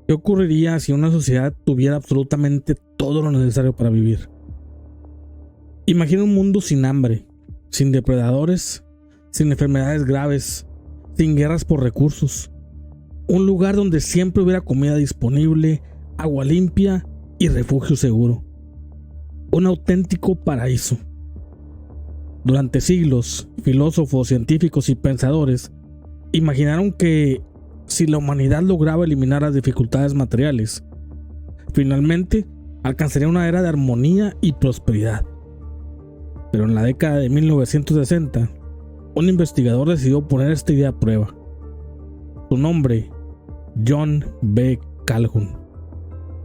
¿Qué ocurriría si una sociedad tuviera absolutamente todo lo necesario para vivir? Imagina un mundo sin hambre, sin depredadores, sin enfermedades graves, sin guerras por recursos. Un lugar donde siempre hubiera comida disponible, agua limpia y refugio seguro. Un auténtico paraíso. Durante siglos, filósofos, científicos y pensadores imaginaron que si la humanidad lograba eliminar las dificultades materiales, finalmente alcanzaría una era de armonía y prosperidad. Pero en la década de 1960, un investigador decidió poner esta idea a prueba. Su nombre, John B. Calhoun.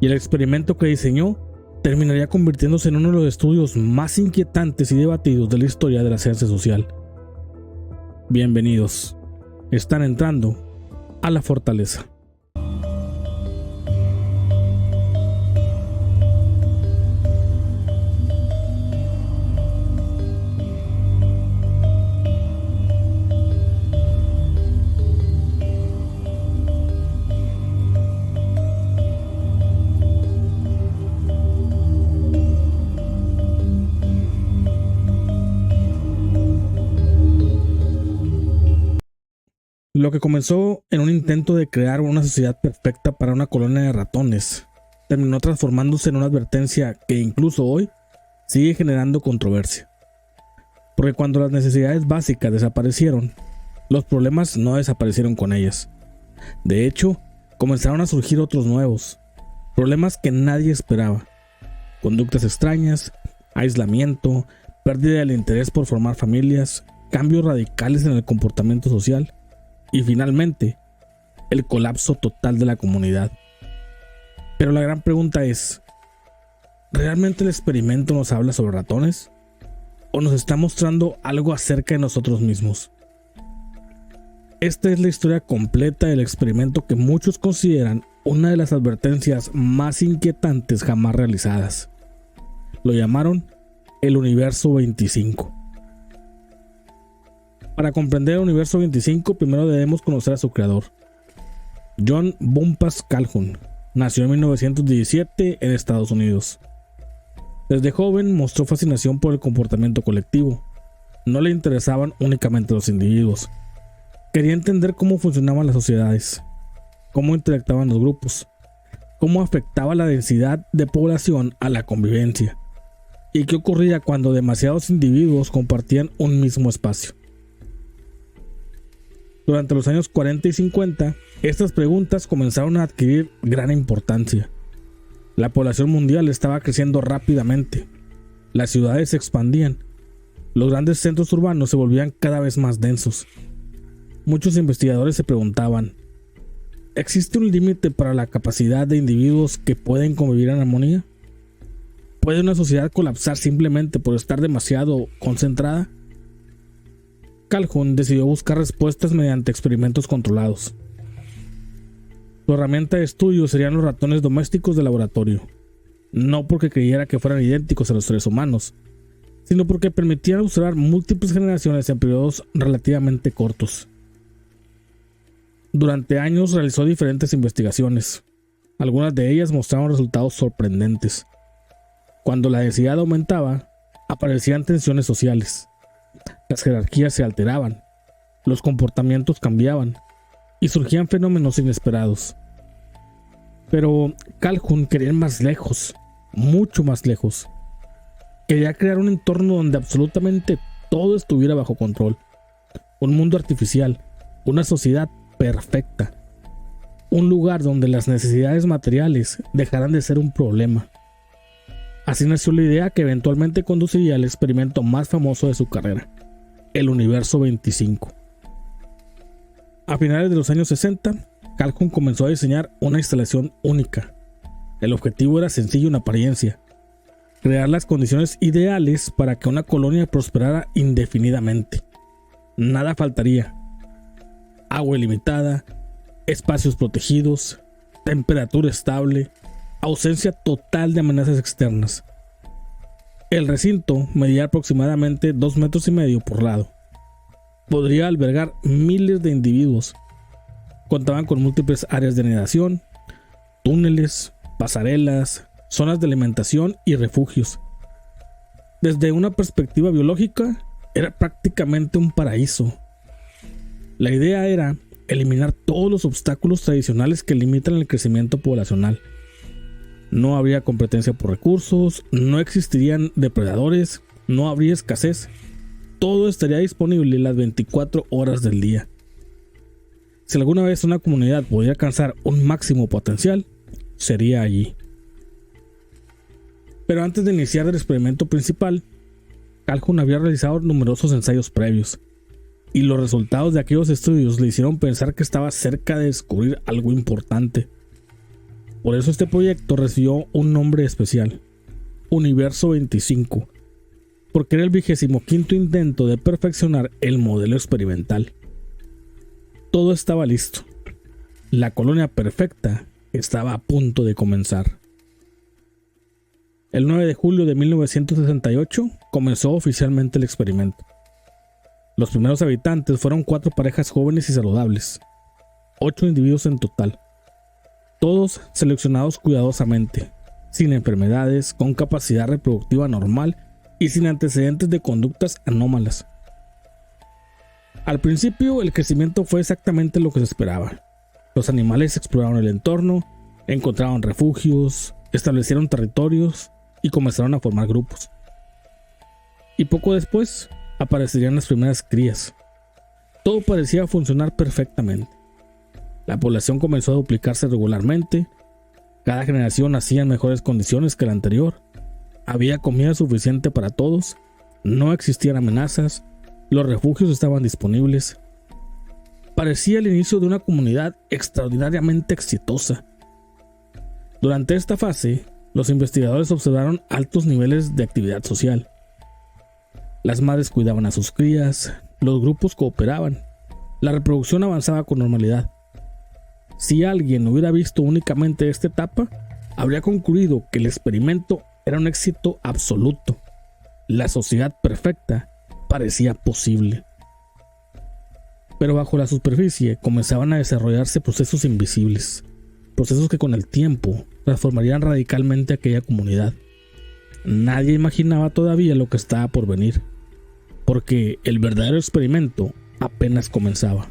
Y el experimento que diseñó terminaría convirtiéndose en uno de los estudios más inquietantes y debatidos de la historia de la ciencia social. Bienvenidos. Están entrando a la fortaleza. Lo que comenzó en un intento de crear una sociedad perfecta para una colonia de ratones, terminó transformándose en una advertencia que incluso hoy sigue generando controversia. Porque cuando las necesidades básicas desaparecieron, los problemas no desaparecieron con ellas. De hecho, comenzaron a surgir otros nuevos, problemas que nadie esperaba. Conductas extrañas, aislamiento, pérdida del interés por formar familias, cambios radicales en el comportamiento social, y finalmente, el colapso total de la comunidad. Pero la gran pregunta es, ¿realmente el experimento nos habla sobre ratones? ¿O nos está mostrando algo acerca de nosotros mismos? Esta es la historia completa del experimento que muchos consideran una de las advertencias más inquietantes jamás realizadas. Lo llamaron el Universo 25. Para comprender el Universo 25, primero debemos conocer a su creador. John Bumpus Calhoun nació en 1917 en Estados Unidos. Desde joven mostró fascinación por el comportamiento colectivo. No le interesaban únicamente los individuos. Quería entender cómo funcionaban las sociedades, cómo interactuaban los grupos, cómo afectaba la densidad de población a la convivencia, y qué ocurría cuando demasiados individuos compartían un mismo espacio. Durante los años 40 y 50, estas preguntas comenzaron a adquirir gran importancia. La población mundial estaba creciendo rápidamente. Las ciudades se expandían. Los grandes centros urbanos se volvían cada vez más densos. Muchos investigadores se preguntaban, ¿existe un límite para la capacidad de individuos que pueden convivir en armonía? ¿Puede una sociedad colapsar simplemente por estar demasiado concentrada? Calhoun decidió buscar respuestas mediante experimentos controlados. Su herramienta de estudio serían los ratones domésticos de laboratorio, no porque creyera que fueran idénticos a los seres humanos, sino porque permitían observar múltiples generaciones en periodos relativamente cortos. Durante años realizó diferentes investigaciones. Algunas de ellas mostraron resultados sorprendentes. Cuando la densidad aumentaba, aparecían tensiones sociales. Las jerarquías se alteraban, los comportamientos cambiaban y surgían fenómenos inesperados. Pero Calhoun quería ir más lejos, mucho más lejos. Quería crear un entorno donde absolutamente todo estuviera bajo control. Un mundo artificial, una sociedad perfecta. Un lugar donde las necesidades materiales dejaran de ser un problema. Así nació la idea que eventualmente conduciría al experimento más famoso de su carrera, el Universo 25. A finales de los años 60, Calhoun comenzó a diseñar una instalación única. El objetivo era sencillo en apariencia: crear las condiciones ideales para que una colonia prosperara indefinidamente. Nada faltaría: agua ilimitada, espacios protegidos, temperatura estable, ausencia total de amenazas externas. El recinto medía aproximadamente 2,5 metros por lado. Podría albergar miles de individuos. Contaban con múltiples áreas de anidación, túneles, pasarelas, zonas de alimentación y refugios. Desde una perspectiva biológica, era prácticamente un paraíso. La idea era eliminar todos los obstáculos tradicionales que limitan el crecimiento poblacional. No habría competencia por recursos, no existirían depredadores, no habría escasez. Todo estaría disponible las 24 horas del día. Si alguna vez una comunidad podía alcanzar un máximo potencial, sería allí. Pero antes de iniciar el experimento principal, Calhoun había realizado numerosos ensayos previos, y los resultados de aquellos estudios le hicieron pensar que estaba cerca de descubrir algo importante. Por eso este proyecto recibió un nombre especial, Universo 25, porque era el 25º intento de perfeccionar el modelo experimental. Todo estaba listo. La colonia perfecta estaba a punto de comenzar. El 9 de julio de 1968 comenzó oficialmente el experimento. Los primeros habitantes fueron 4 parejas jóvenes y saludables, 8 individuos en total, todos seleccionados cuidadosamente, sin enfermedades, con capacidad reproductiva normal y sin antecedentes de conductas anómalas. Al principio el crecimiento fue exactamente lo que se esperaba. Los animales exploraron el entorno, encontraron refugios, establecieron territorios y comenzaron a formar grupos. Y poco después aparecerían las primeras crías. Todo parecía funcionar perfectamente. La población comenzó a duplicarse regularmente. Cada generación nacía en mejores condiciones que la anterior. Había comida suficiente para todos. No existían amenazas. Los refugios estaban disponibles. Parecía el inicio de una comunidad extraordinariamente exitosa. Durante esta fase, los investigadores observaron altos niveles de actividad social. Las madres cuidaban a sus crías, los grupos cooperaban, la reproducción avanzaba con normalidad. Si alguien hubiera visto únicamente esta etapa, habría concluido que el experimento era un éxito absoluto. La sociedad perfecta parecía posible. Pero bajo la superficie comenzaban a desarrollarse procesos invisibles, procesos que con el tiempo transformarían radicalmente aquella comunidad. Nadie imaginaba todavía lo que estaba por venir, porque el verdadero experimento apenas comenzaba.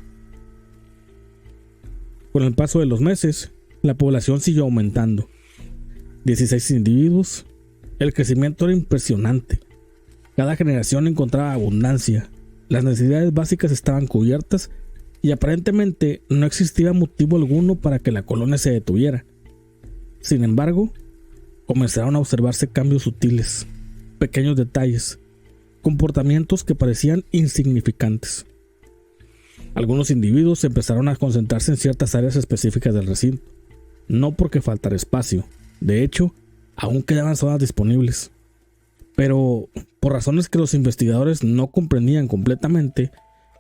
Con el paso de los meses, la población siguió aumentando. 16 individuos. El crecimiento era impresionante. Cada generación encontraba abundancia. Las necesidades básicas estaban cubiertas y aparentemente no existía motivo alguno para que la colonia se detuviera. Sin embargo, comenzaron a observarse cambios sutiles, pequeños detalles, comportamientos que parecían insignificantes. Algunos individuos empezaron a concentrarse en ciertas áreas específicas del recinto, no porque faltara espacio. De hecho, aún quedaban zonas disponibles. Pero, por razones que los investigadores no comprendían completamente,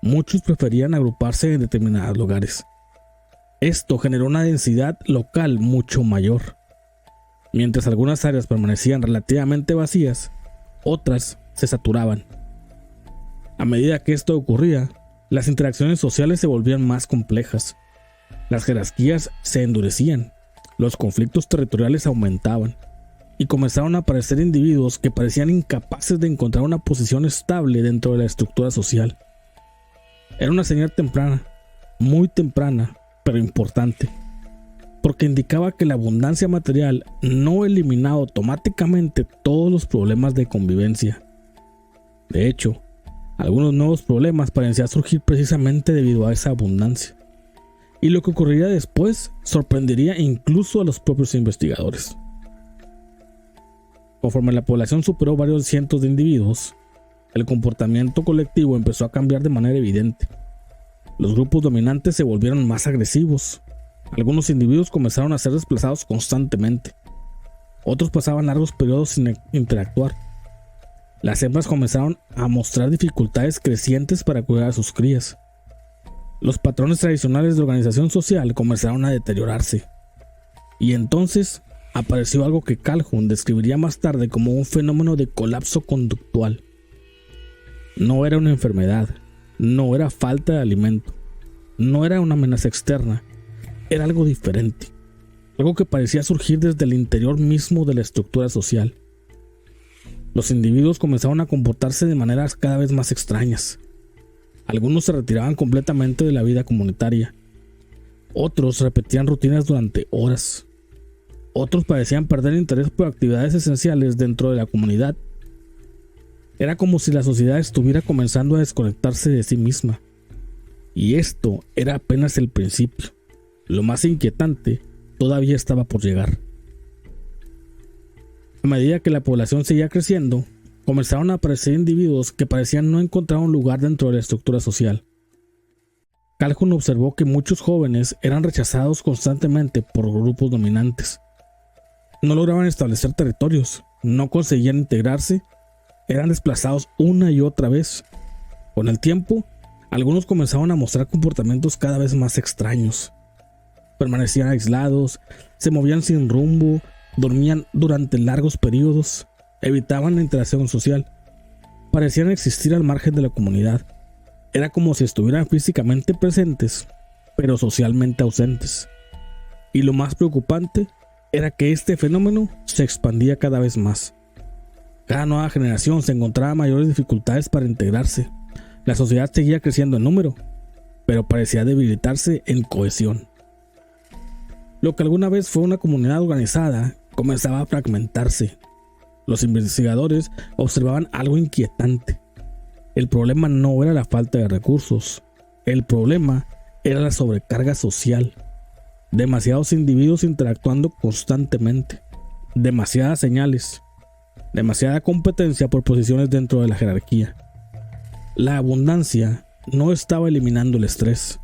muchos preferían agruparse en determinados lugares. Esto generó una densidad local mucho mayor. Mientras algunas áreas permanecían relativamente vacías, otras se saturaban. A medida que esto ocurría, las interacciones sociales se volvían más complejas. Las jerarquías se endurecían, los conflictos territoriales aumentaban, y comenzaron a aparecer individuos que parecían incapaces de encontrar una posición estable dentro de la estructura social. Era una señal temprana, muy temprana, pero importante, porque indicaba que la abundancia material no eliminaba automáticamente todos los problemas de convivencia. De hecho, algunos nuevos problemas parecían surgir precisamente debido a esa abundancia, y lo que ocurriría después sorprendería incluso a los propios investigadores. Conforme la población superó varios cientos de individuos, el comportamiento colectivo empezó a cambiar de manera evidente. Los grupos dominantes se volvieron más agresivos. Algunos individuos comenzaron a ser desplazados constantemente. Otros pasaban largos periodos sin interactuar. Las hembras comenzaron a mostrar dificultades crecientes para cuidar a sus crías. Los patrones tradicionales de organización social comenzaron a deteriorarse. Y entonces apareció algo que Calhoun describiría más tarde como un fenómeno de colapso conductual. No era una enfermedad, no era falta de alimento, no era una amenaza externa, era algo diferente. algo que parecía surgir desde el interior mismo de la estructura social. Los individuos comenzaron a comportarse de maneras cada vez más extrañas. Algunos se retiraban completamente de la vida comunitaria. Otros repetían rutinas durante horas. Otros parecían perder interés por actividades esenciales dentro de la comunidad. Era como si la sociedad estuviera comenzando a desconectarse de sí misma. Y esto era apenas el principio. Lo más inquietante todavía estaba por llegar. A medida que la población seguía creciendo, comenzaron a aparecer individuos que parecían no encontrar un lugar dentro de la estructura social. Calhoun observó que muchos jóvenes eran rechazados constantemente por grupos dominantes. No lograban establecer territorios, no conseguían integrarse, eran desplazados una y otra vez. Con el tiempo, algunos comenzaron a mostrar comportamientos cada vez más extraños. Permanecían aislados, se movían sin rumbo, dormían durante largos periodos, evitaban la interacción social, parecían existir al margen de la comunidad. Era como si estuvieran físicamente presentes, pero socialmente ausentes. Y lo más preocupante era que este fenómeno se expandía cada vez más. Cada nueva generación se encontraba mayores dificultades para integrarse. La sociedad seguía creciendo en número, pero parecía debilitarse en cohesión. Lo que alguna vez fue una comunidad organizada comenzaba a fragmentarse. Los investigadores observaban algo inquietante. El problema no era la falta de recursos. El problema era la sobrecarga social. Demasiados individuos interactuando constantemente. Demasiadas señales. Demasiada competencia por posiciones dentro de la jerarquía. La abundancia no estaba eliminando el estrés.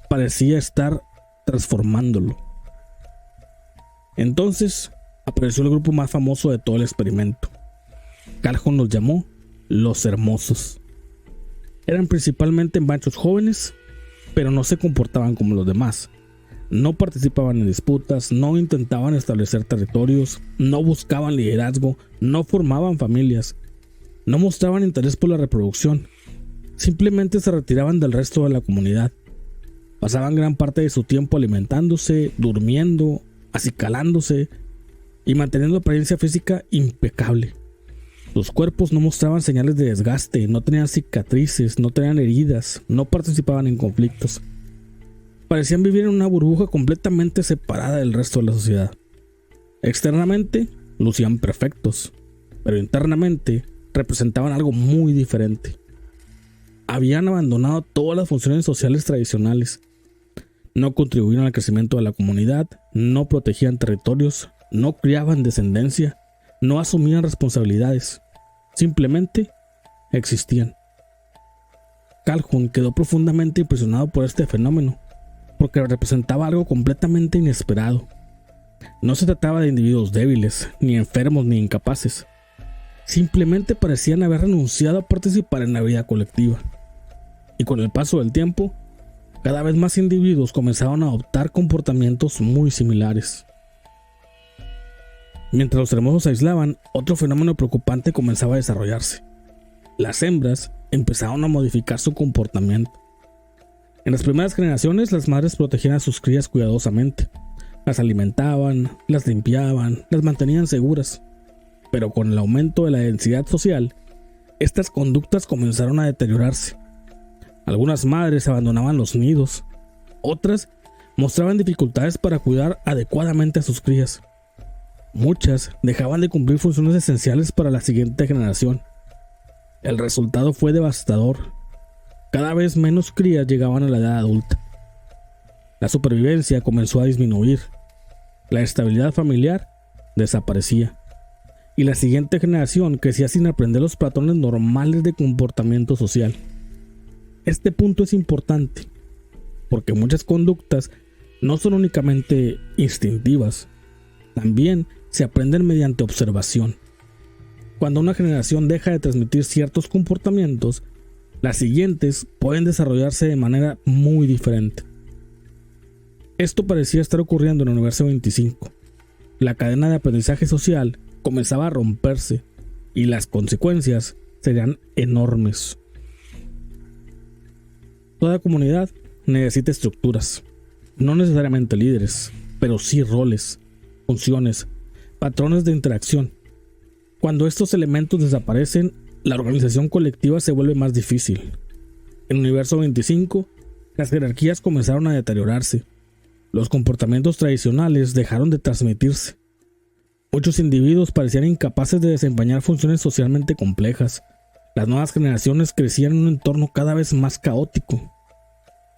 Parecía estar transformándolo. Entonces apareció el grupo más famoso de todo el experimento. Calhoun los llamó los hermosos. Eran principalmente machos jóvenes, pero no se comportaban como los demás. No participaban en disputas, no intentaban establecer territorios, no buscaban liderazgo, no formaban familias, no mostraban interés por la reproducción. Simplemente se retiraban del resto de la comunidad. Pasaban gran parte de su tiempo alimentándose, durmiendo, acicalándose y manteniendo apariencia física impecable. Sus cuerpos no mostraban señales de desgaste, no tenían cicatrices, no tenían heridas, no participaban en conflictos. Parecían vivir en una burbuja completamente separada del resto de la sociedad. Externamente lucían perfectos, pero internamente representaban algo muy diferente. Habían abandonado todas las funciones sociales tradicionales. No contribuían al crecimiento de la comunidad, no protegían territorios, no criaban descendencia, no asumían responsabilidades. Simplemente existían. Calhoun quedó profundamente impresionado por este fenómeno, porque representaba algo completamente inesperado. No se trataba de individuos débiles, ni enfermos, ni incapaces. Simplemente parecían haber renunciado a participar en la vida colectiva. Y con el paso del tiempo, cada vez más individuos comenzaron a adoptar comportamientos muy similares. Mientras los hermosos se aislaban, otro fenómeno preocupante comenzaba a desarrollarse. Las hembras empezaron a modificar su comportamiento. En las primeras generaciones, las madres protegían a sus crías cuidadosamente. Las alimentaban, las limpiaban, las mantenían seguras. Pero con el aumento de la densidad social, estas conductas comenzaron a deteriorarse. Algunas madres abandonaban los nidos. Otras mostraban dificultades para cuidar adecuadamente a sus crías. Muchas dejaban de cumplir funciones esenciales para la siguiente generación. El resultado fue devastador. Cada vez menos crías llegaban a la edad adulta. La supervivencia comenzó a disminuir. La estabilidad familiar desaparecía. Y la siguiente generación crecía sin aprender los patrones normales de comportamiento social. Este punto es importante, porque muchas conductas no son únicamente instintivas, también se aprenden mediante observación. Cuando una generación deja de transmitir ciertos comportamientos, las siguientes pueden desarrollarse de manera muy diferente. Esto parecía estar ocurriendo en el universo 25. La cadena de aprendizaje social comenzaba a romperse y las consecuencias serían enormes. Toda comunidad necesita estructuras, no necesariamente líderes, pero sí roles, funciones, patrones de interacción. Cuando estos elementos desaparecen, la organización colectiva se vuelve más difícil. En el universo 25, las jerarquías comenzaron a deteriorarse. Los comportamientos tradicionales dejaron de transmitirse. Muchos individuos parecían incapaces de desempeñar funciones socialmente complejas. Las nuevas generaciones crecían en un entorno cada vez más caótico.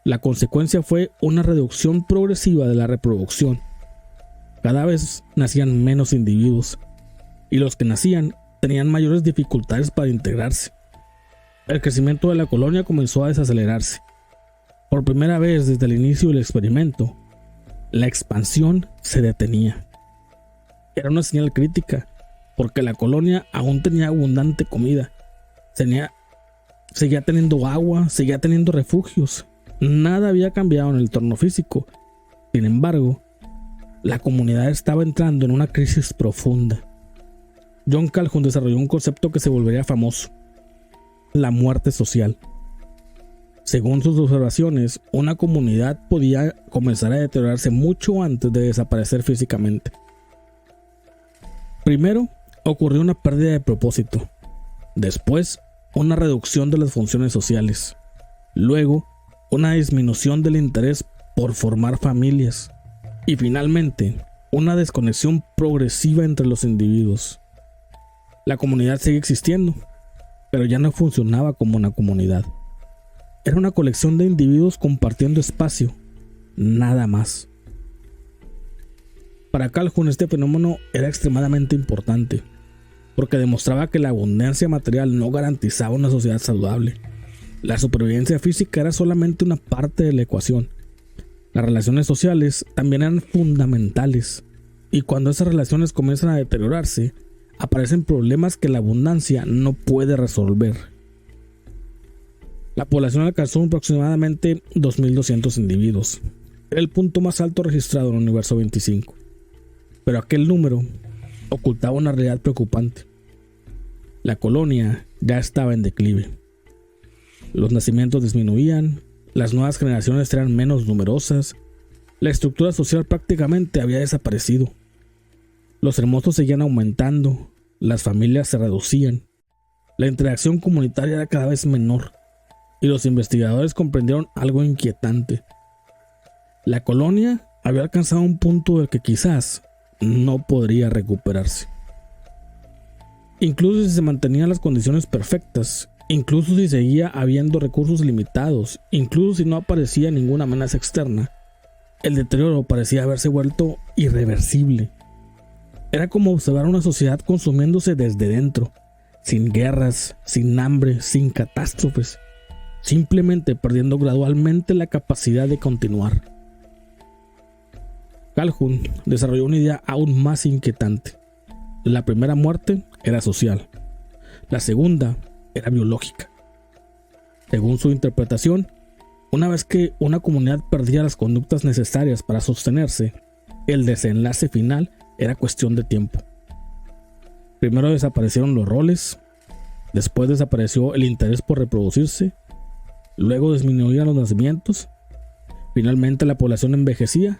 La consecuencia fue una reducción progresiva de la reproducción. Cada vez nacían menos individuos, y los que nacían tenían mayores dificultades para integrarse. El crecimiento de la colonia comenzó a desacelerarse. Por primera vez desde el inicio del experimento, la expansión se detenía. Era una señal crítica, porque la colonia aún tenía abundante comida, seguía teniendo agua, seguía teniendo refugios. Nada había cambiado en el entorno físico. Sin embargo, la comunidad estaba entrando en una crisis profunda. John Calhoun desarrolló un concepto que se volvería famoso: la muerte social. Según sus observaciones, una comunidad podía comenzar a deteriorarse mucho antes de desaparecer físicamente. Primero, ocurrió una pérdida de propósito. Después, una reducción de las funciones sociales. Luego, una disminución del interés por formar familias. Y finalmente, una desconexión progresiva entre los individuos. La comunidad sigue existiendo, pero ya no funcionaba como una comunidad. Era una colección de individuos compartiendo espacio, nada más. Para Calhoun, este fenómeno era extremadamente importante, porque demostraba que la abundancia material no garantizaba una sociedad saludable. La supervivencia física era solamente una parte de la ecuación. Las relaciones sociales también eran fundamentales, y cuando esas relaciones comienzan a deteriorarse, aparecen problemas que la abundancia no puede resolver. La población alcanzó aproximadamente 2.200 individuos. Era el punto más alto registrado en el universo 25. Pero aquel número ocultaba una realidad preocupante. La colonia ya estaba en declive. Los nacimientos disminuían, las nuevas generaciones eran menos numerosas, la estructura social prácticamente había desaparecido. Los hermosos seguían aumentando, las familias se reducían, la interacción comunitaria era cada vez menor, y los investigadores comprendieron algo inquietante. La colonia había alcanzado un punto del que quizás no podría recuperarse. Incluso si se mantenían las condiciones perfectas, incluso si seguía habiendo recursos limitados, incluso si no aparecía ninguna amenaza externa, el deterioro parecía haberse vuelto irreversible. Era como observar una sociedad consumiéndose desde dentro, sin guerras, sin hambre, sin catástrofes, simplemente perdiendo gradualmente la capacidad de continuar. Calhoun desarrolló una idea aún más inquietante. La primera muerte era social, la segunda era biológica. Según su interpretación, una vez que una comunidad perdía las conductas necesarias para sostenerse, el desenlace final era cuestión de tiempo. Primero desaparecieron los roles, después desapareció el interés por reproducirse, luego disminuían los nacimientos, finalmente la población envejecía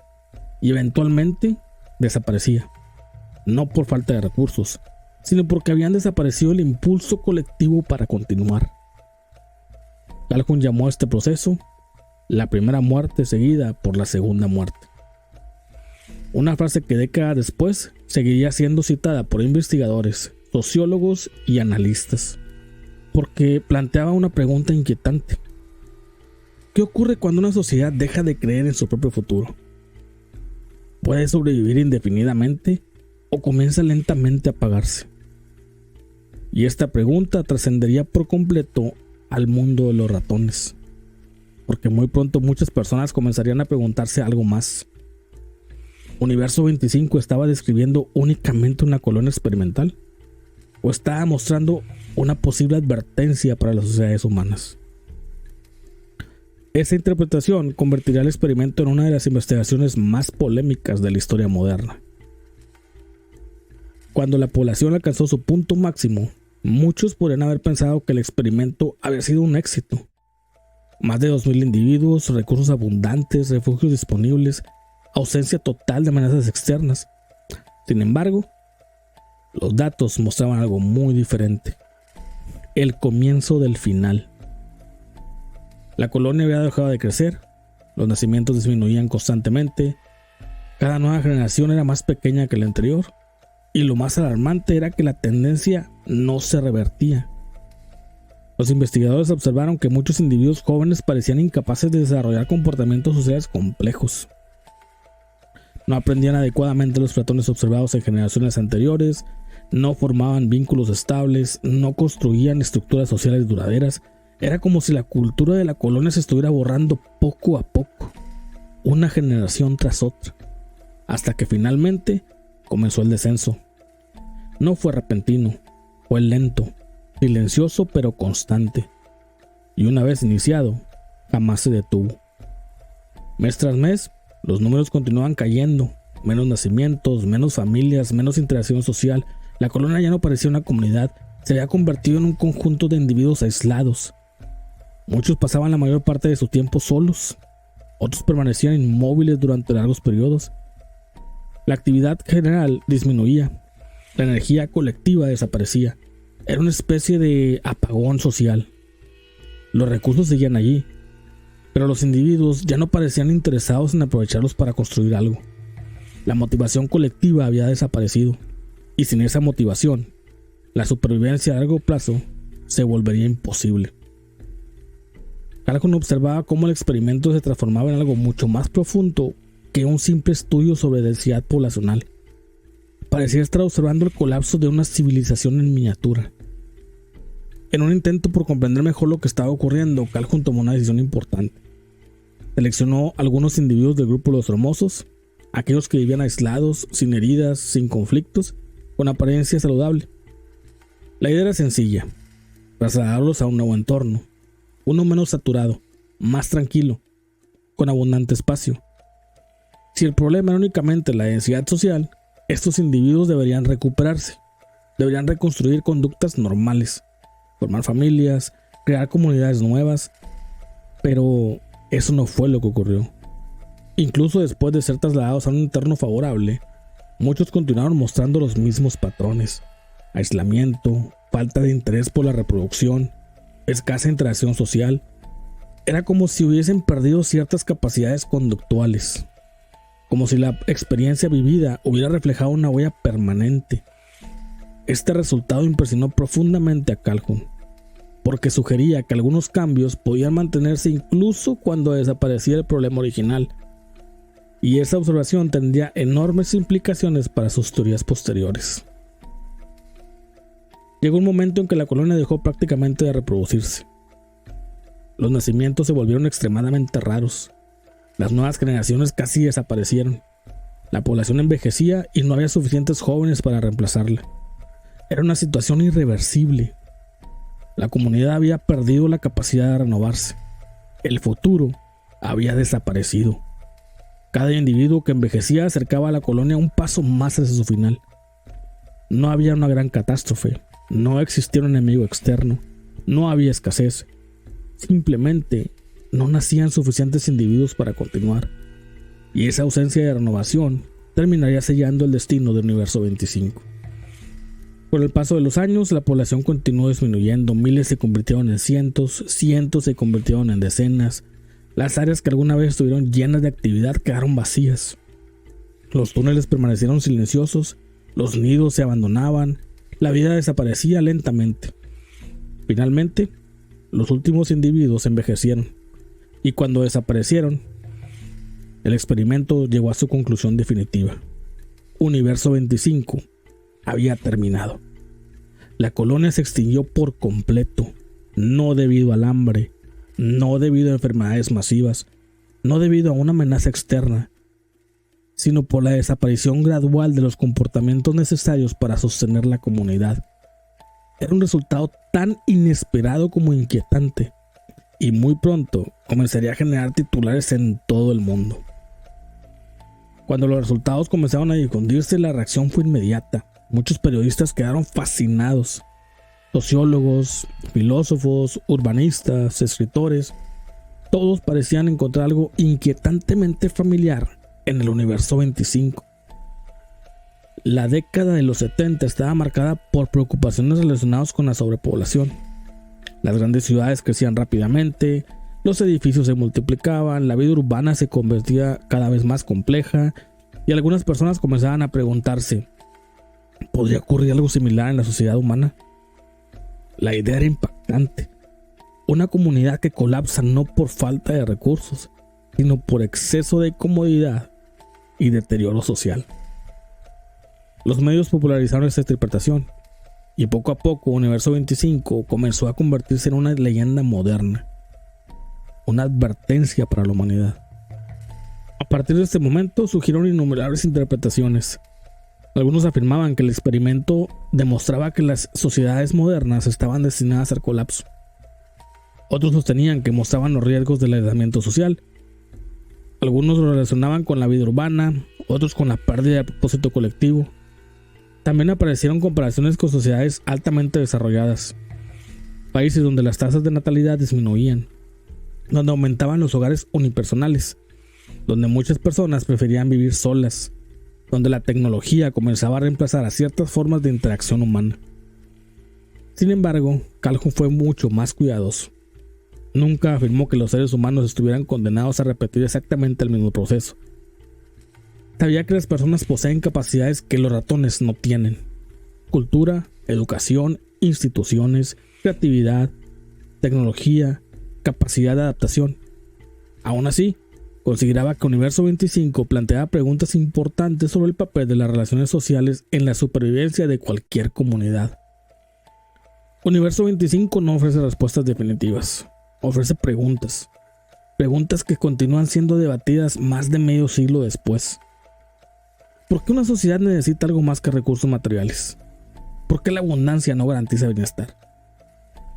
y eventualmente desaparecía, no por falta de recursos, sino porque habían desaparecido el impulso colectivo para continuar. Calhoun llamó a este proceso la primera muerte seguida por la segunda muerte. Una frase que décadas después seguiría siendo citada por investigadores, sociólogos y analistas, porque planteaba una pregunta inquietante. ¿Qué ocurre cuando una sociedad deja de creer en su propio futuro? ¿Puede sobrevivir indefinidamente o comienza lentamente a apagarse? Y esta pregunta trascendería por completo al mundo de los ratones, porque muy pronto muchas personas comenzarían a preguntarse algo más. ¿Universo 25 estaba describiendo únicamente una colonia experimental? ¿O estaba mostrando una posible advertencia para las sociedades humanas? Esa interpretación convertirá el experimento en una de las investigaciones más polémicas de la historia moderna. Cuando la población alcanzó su punto máximo, muchos podrían haber pensado que el experimento había sido un éxito. Más de 2.000 individuos, recursos abundantes, refugios disponibles, ausencia total de amenazas externas. Sin embargo, los datos mostraban algo muy diferente. El comienzo del final. La colonia había dejado de crecer, los nacimientos disminuían constantemente, cada nueva generación era más pequeña que la anterior, y lo más alarmante era que la tendencia no se revertía. Los investigadores observaron que muchos individuos jóvenes parecían incapaces de desarrollar comportamientos sociales complejos. No aprendían adecuadamente los patrones observados en generaciones anteriores, no formaban vínculos estables, no construían estructuras sociales duraderas. Era como si la cultura de la colonia se estuviera borrando poco a poco, una generación tras otra, hasta que finalmente comenzó el descenso. No fue repentino, fue lento, silencioso pero constante, y una vez iniciado, jamás se detuvo. Mes tras mes, los números continuaban cayendo, menos nacimientos, menos familias, menos interacción social. La colonia ya no parecía una comunidad, se había convertido en un conjunto de individuos aislados. Muchos pasaban la mayor parte de su tiempo solos, otros permanecían inmóviles durante largos periodos. La actividad general disminuía, la energía colectiva desaparecía. Era una especie de apagón social. Los recursos seguían allí, pero los individuos ya no parecían interesados en aprovecharlos para construir algo. La motivación colectiva había desaparecido, y sin esa motivación, la supervivencia a largo plazo se volvería imposible. Calhoun observaba cómo el experimento se transformaba en algo mucho más profundo que un simple estudio sobre densidad poblacional. Parecía estar observando el colapso de una civilización en miniatura. En un intento por comprender mejor lo que estaba ocurriendo, Calhoun tomó una decisión importante. Seleccionó algunos individuos del grupo de los hermosos, aquellos que vivían aislados, sin heridas, sin conflictos, con apariencia saludable. La idea era sencilla: trasladarlos a un nuevo entorno, uno menos saturado, más tranquilo, con abundante espacio. Si el problema era únicamente la densidad social, estos individuos deberían recuperarse, deberían reconstruir conductas normales, formar familias, crear comunidades nuevas, pero eso no fue lo que ocurrió. Incluso después de ser trasladados a un entorno favorable, muchos continuaron mostrando los mismos patrones: aislamiento, falta de interés por la reproducción, escasa interacción social. Era como si hubiesen perdido ciertas capacidades conductuales, como si la experiencia vivida hubiera reflejado una huella permanente. Este resultado impresionó profundamente a Calhoun, porque sugería que algunos cambios podían mantenerse incluso cuando desaparecía el problema original, y esa observación tendría enormes implicaciones para sus teorías posteriores. Llegó un momento en que la colonia dejó prácticamente de reproducirse. Los nacimientos se volvieron extremadamente raros. Las nuevas generaciones casi desaparecieron. La población envejecía y no había suficientes jóvenes para reemplazarla. Era una situación irreversible. La comunidad había perdido la capacidad de renovarse. El futuro había desaparecido. Cada individuo que envejecía acercaba a la colonia un paso más hacia su final. No había una gran catástrofe, no existía un enemigo externo, no había escasez. Simplemente no nacían suficientes individuos para continuar, y esa ausencia de renovación terminaría sellando el destino del universo 25. Con el paso de los años, la población continuó disminuyendo. Miles se convirtieron en cientos, cientos se convirtieron en decenas. Las áreas que alguna vez estuvieron llenas de actividad quedaron vacías. Los túneles permanecieron silenciosos, los nidos se abandonaban, la vida desaparecía lentamente. Finalmente, los últimos individuos envejecieron, y cuando desaparecieron, el experimento llegó a su conclusión definitiva. Universo 25 había terminado. La colonia se extinguió por completo, no debido al hambre, no debido a enfermedades masivas, no debido a una amenaza externa, sino por la desaparición gradual de los comportamientos necesarios para sostener la comunidad. Era un resultado tan inesperado como inquietante, y muy pronto comenzaría a generar titulares en todo el mundo. Cuando los resultados comenzaron a difundirse, la reacción fue inmediata. Muchos periodistas quedaron fascinados. Sociólogos, filósofos, urbanistas, escritores, todos parecían encontrar algo inquietantemente familiar en el universo 25. La década de los 70 estaba marcada por preocupaciones relacionadas con la sobrepoblación. Las grandes ciudades crecían rápidamente, los edificios se multiplicaban, la vida urbana se convertía cada vez más compleja y algunas personas comenzaban a preguntarse, ¿podría ocurrir algo similar en la sociedad humana? La idea era impactante. Una comunidad que colapsa no por falta de recursos, sino por exceso de comodidad y deterioro social. Los medios popularizaron esta interpretación y poco a poco Universo 25 comenzó a convertirse en una leyenda moderna, una advertencia para la humanidad. A partir de este momento surgieron innumerables interpretaciones. Algunos afirmaban que el experimento demostraba que las sociedades modernas estaban destinadas al colapso. Otros sostenían que mostraban los riesgos del aislamiento social. Algunos lo relacionaban con la vida urbana, otros con la pérdida de propósito colectivo. También aparecieron comparaciones con sociedades altamente desarrolladas, países donde las tasas de natalidad disminuían, donde aumentaban los hogares unipersonales, donde muchas personas preferían vivir solas, donde la tecnología comenzaba a reemplazar a ciertas formas de interacción humana. Sin embargo, Calhoun fue mucho más cuidadoso. Nunca afirmó que los seres humanos estuvieran condenados a repetir exactamente el mismo proceso. Sabía que las personas poseen capacidades que los ratones no tienen: cultura, educación, instituciones, creatividad, tecnología, capacidad de adaptación. Aún así, consideraba que Universo 25 planteaba preguntas importantes sobre el papel de las relaciones sociales en la supervivencia de cualquier comunidad. Universo 25 no ofrece respuestas definitivas, ofrece preguntas que continúan siendo debatidas más de medio siglo después. ¿Por qué una sociedad necesita algo más que recursos materiales? ¿Por qué la abundancia no garantiza bienestar?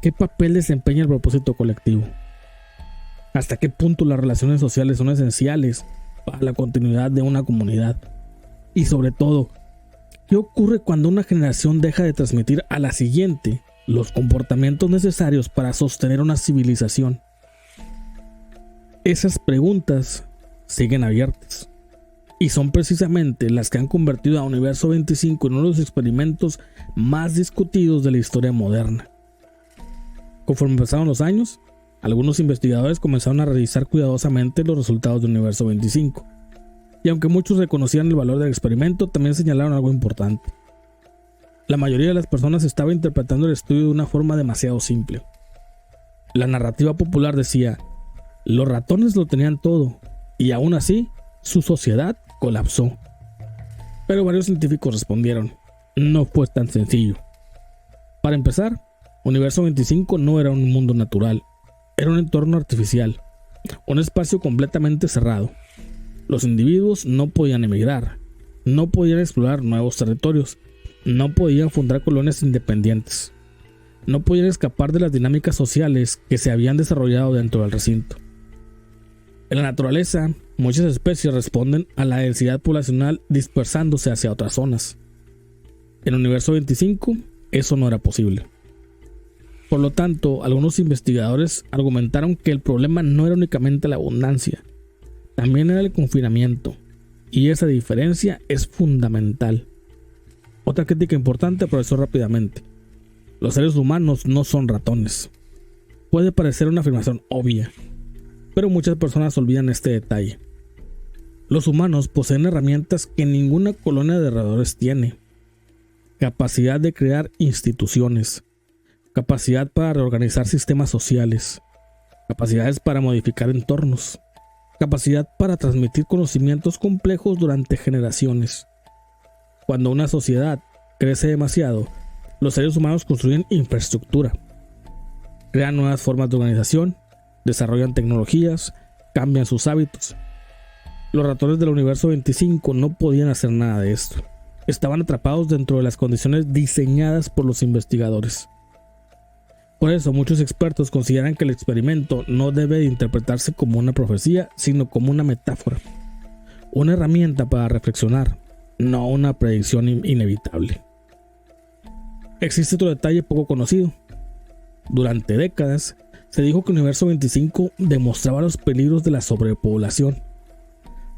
¿Qué papel desempeña el propósito colectivo? ¿Hasta qué punto las relaciones sociales son esenciales para la continuidad de una comunidad? Y sobre todo, ¿qué ocurre cuando una generación deja de transmitir a la siguiente los comportamientos necesarios para sostener una civilización? Esas preguntas siguen abiertas y son precisamente las que han convertido a Universo 25 en uno de los experimentos más discutidos de la historia moderna. Conforme pasaron los años, algunos investigadores comenzaron a revisar cuidadosamente los resultados de Universo 25, y aunque muchos reconocían el valor del experimento, también señalaron algo importante. La mayoría de las personas estaba interpretando el estudio de una forma demasiado simple. La narrativa popular decía: los ratones lo tenían todo, y aún así, su sociedad colapsó. Pero varios científicos respondieron: no fue tan sencillo. Para empezar, Universo 25 no era un mundo natural, era un entorno artificial, un espacio completamente cerrado. Los individuos no podían emigrar, no podían explorar nuevos territorios, no podían fundar colonias independientes, no podían escapar de las dinámicas sociales que se habían desarrollado dentro del recinto. En la naturaleza, muchas especies responden a la densidad poblacional dispersándose hacia otras zonas. En Universo 25, eso no era posible. Por lo tanto, algunos investigadores argumentaron que el problema no era únicamente la abundancia, también era el confinamiento, y esa diferencia es fundamental. Otra crítica importante apareció rápidamente: los seres humanos no son ratones. Puede parecer una afirmación obvia, pero muchas personas olvidan este detalle. Los humanos poseen herramientas que ninguna colonia de roedores tiene: capacidad de crear instituciones, capacidad para reorganizar sistemas sociales, capacidades para modificar entornos, capacidad para transmitir conocimientos complejos durante generaciones. Cuando una sociedad crece demasiado, los seres humanos construyen infraestructura, crean nuevas formas de organización, desarrollan tecnologías, cambian sus hábitos. Los ratones del Universo 25 no podían hacer nada de esto. Estaban atrapados dentro de las condiciones diseñadas por los investigadores. Por eso, muchos expertos consideran que el experimento no debe de interpretarse como una profecía, sino como una metáfora, una herramienta para reflexionar, no una predicción inevitable. Existe otro detalle poco conocido. Durante décadas, se dijo que Universo 25 demostraba los peligros de la sobrepoblación.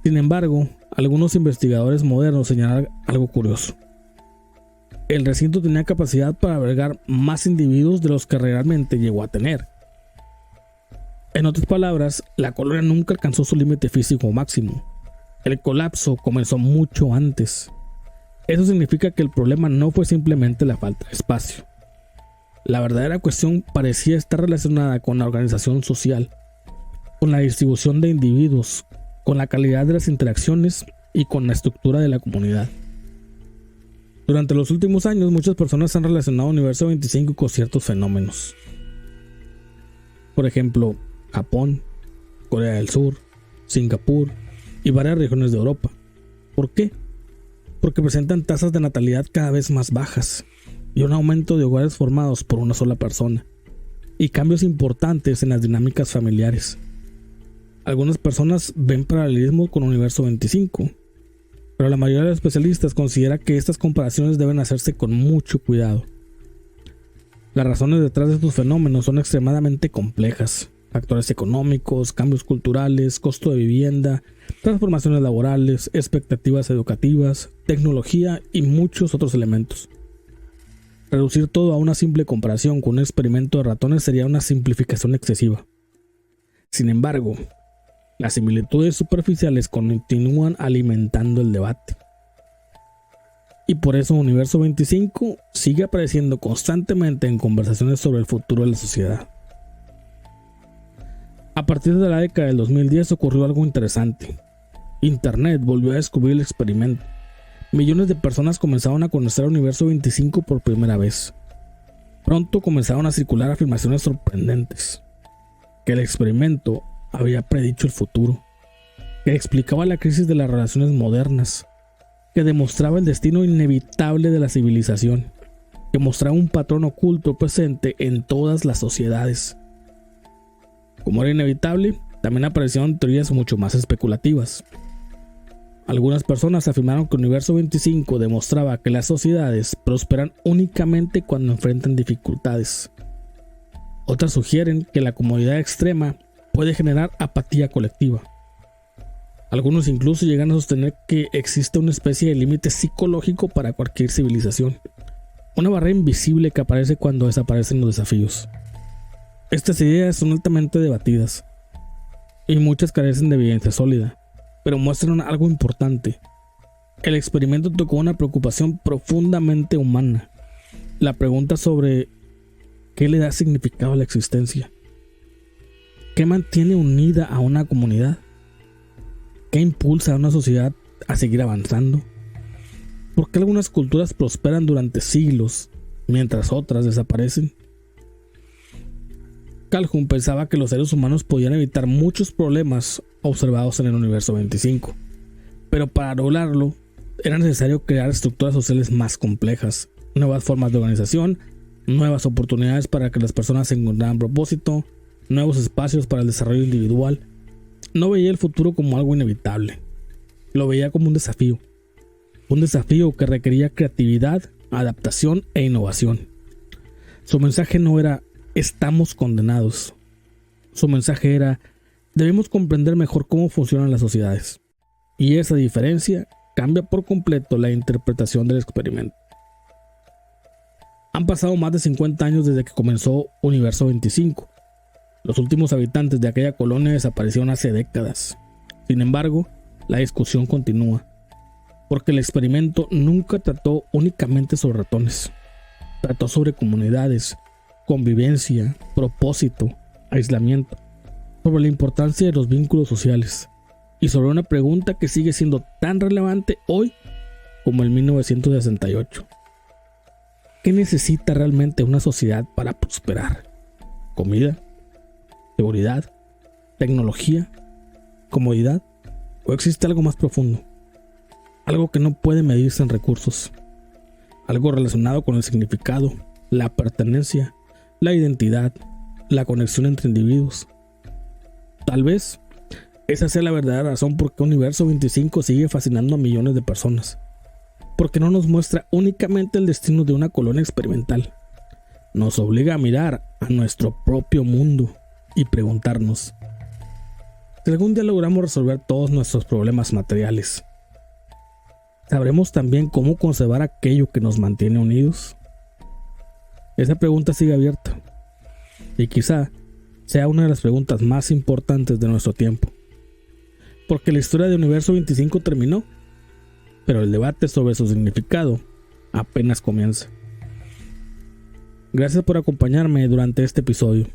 Sin embargo, algunos investigadores modernos señalan algo curioso. El recinto tenía capacidad para albergar más individuos de los que realmente llegó a tener. En otras palabras, la colonia nunca alcanzó su límite físico máximo. El colapso comenzó mucho antes. Eso significa que el problema no fue simplemente la falta de espacio. La verdadera cuestión parecía estar relacionada con la organización social, con la distribución de individuos, con la calidad de las interacciones y con la estructura de la comunidad. Durante los últimos años, muchas personas han relacionado Universo 25 con ciertos fenómenos. Por ejemplo, Japón, Corea del Sur, Singapur y varias regiones de Europa. ¿Por qué? Porque presentan tasas de natalidad cada vez más bajas y un aumento de hogares formados por una sola persona, y cambios importantes en las dinámicas familiares. Algunas personas ven paralelismo con Universo 25, pero la mayoría de los especialistas considera que estas comparaciones deben hacerse con mucho cuidado. Las razones detrás de estos fenómenos son extremadamente complejas. Factores económicos, cambios culturales, costo de vivienda, transformaciones laborales, expectativas educativas, tecnología y muchos otros elementos. Reducir todo a una simple comparación con un experimento de ratones sería una simplificación excesiva. Sin embargo, las similitudes superficiales continúan alimentando el debate. Y por eso Universo 25 sigue apareciendo constantemente en conversaciones sobre el futuro de la sociedad. A partir de la década del 2010 ocurrió algo interesante. Internet volvió a descubrir el experimento. Millones de personas comenzaron a conocer el Universo 25 por primera vez. Pronto comenzaron a circular afirmaciones sorprendentes. Que el experimento había predicho el futuro, que explicaba la crisis de las relaciones modernas, que demostraba el destino inevitable de la civilización, que mostraba un patrón oculto presente en todas las sociedades. Como era inevitable, también aparecieron teorías mucho más especulativas. Algunas personas afirmaron que el Universo 25 demostraba que las sociedades prosperan únicamente cuando enfrentan dificultades. Otras sugieren que la comodidad extrema puede generar apatía colectiva. Algunos incluso llegan a sostener que existe una especie de límite psicológico para cualquier civilización, una barrera invisible que aparece cuando desaparecen los desafíos. Estas ideas son altamente debatidas y muchas carecen de evidencia sólida, pero muestran algo importante. El experimento tocó una preocupación profundamente humana, la pregunta sobre ¿qué le da significado a la existencia? ¿Qué mantiene unida a una comunidad? ¿Qué impulsa a una sociedad a seguir avanzando? ¿Por qué algunas culturas prosperan durante siglos mientras otras desaparecen? Calhoun pensaba que los seres humanos podían evitar muchos problemas observados en el Universo 25, pero para lograrlo era necesario crear estructuras sociales más complejas, nuevas formas de organización, nuevas oportunidades para que las personas encontraran propósito, nuevos espacios para el desarrollo individual. No veía el futuro como algo inevitable, lo veía como un desafío que requería creatividad, adaptación e innovación. Su mensaje no era estamos condenados. Su mensaje era debemos comprender mejor cómo funcionan las sociedades. Y esa diferencia cambia por completo la interpretación del experimento. Han pasado más de 50 años desde que comenzó Universo 25. Los últimos habitantes de aquella colonia desaparecieron hace décadas. Sin embargo, la discusión continúa, porque el experimento nunca trató únicamente sobre ratones. Trató sobre comunidades, convivencia, propósito, aislamiento, sobre la importancia de los vínculos sociales y sobre una pregunta que sigue siendo tan relevante hoy como en 1968. ¿Qué necesita realmente una sociedad para prosperar? ¿Comida? ¿Seguridad? ¿Tecnología? ¿Comodidad? ¿O existe algo más profundo? Algo que no puede medirse en recursos. Algo relacionado con el significado, la pertenencia, la identidad, la conexión entre individuos. Tal vez esa sea la verdadera razón por qué Universo 25 sigue fascinando a millones de personas. Porque no nos muestra únicamente el destino de una colonia experimental. Nos obliga a mirar a nuestro propio mundo y preguntarnos: si algún día logramos resolver todos nuestros problemas materiales, ¿Sabremos también cómo conservar aquello que nos mantiene unidos? Esa pregunta sigue abierta y quizá sea una de las preguntas más importantes de nuestro tiempo. Porque la historia de Universo 25 terminó, pero el debate sobre su significado apenas comienza. Gracias por acompañarme durante este episodio.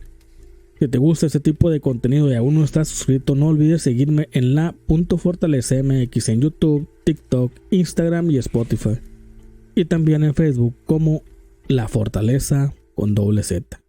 Si te gusta este tipo de contenido y aún no estás suscrito, no olvides seguirme en la.fortalecemx en YouTube, TikTok, Instagram y Spotify. Y también en Facebook como La Fortaleza con doble Z.